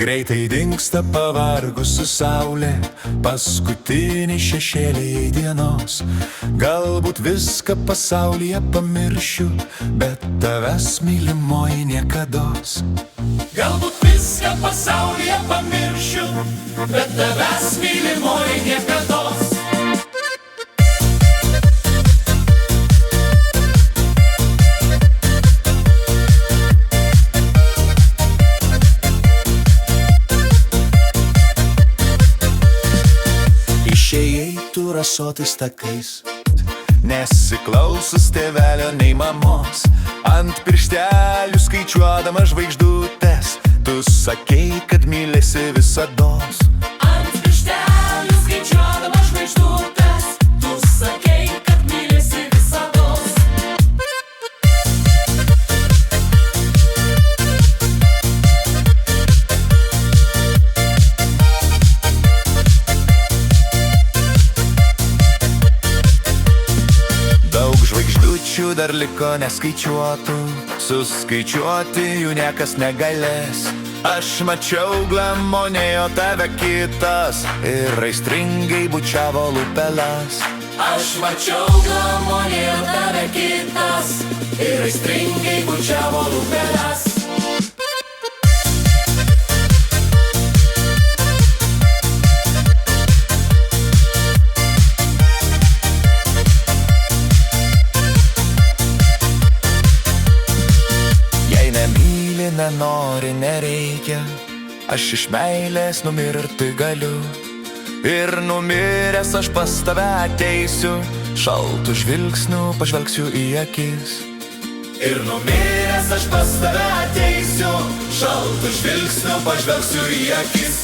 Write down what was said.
Greitai dingsta pavargusi saulė, paskutiniai šešėliai dienos. Galbūt viską pasaulyje pamiršiu, bet tavęs mylimoji niekados. Galbūt viską pasaulyje pamiršiu, bet tavęs mylimoji niekados. Išėjai tu rasotais takais, nesiklausus tėvelio nei mamos. Ant pirštelių skaičiuodama žvaigždutes, tu sakei, kad mylėsi visados. Ant pirštelių skaičiuodama žvaigždutes, tu sakei, kad mylėsi visados. Daug žvaigždučių dar liko neskaičiuotų, suskaičiuoti jų niekas negalės. Aš mačiau glamonėjo tave kitas ir aistringai bučiavo lupelas. Aš mačiau glamonėjo tave kitas ir aistringai bučiavo lupelas. Nenori, nereikia, aš iš meilės numirti galiu. Ir numiręs aš pas tave ateisiu, šaltų žvilgsnių pažvelgsiu į akis. Ir numiręs aš pas tave ateisiu, šaltų žvilgsnių pažvelgsiu į akis.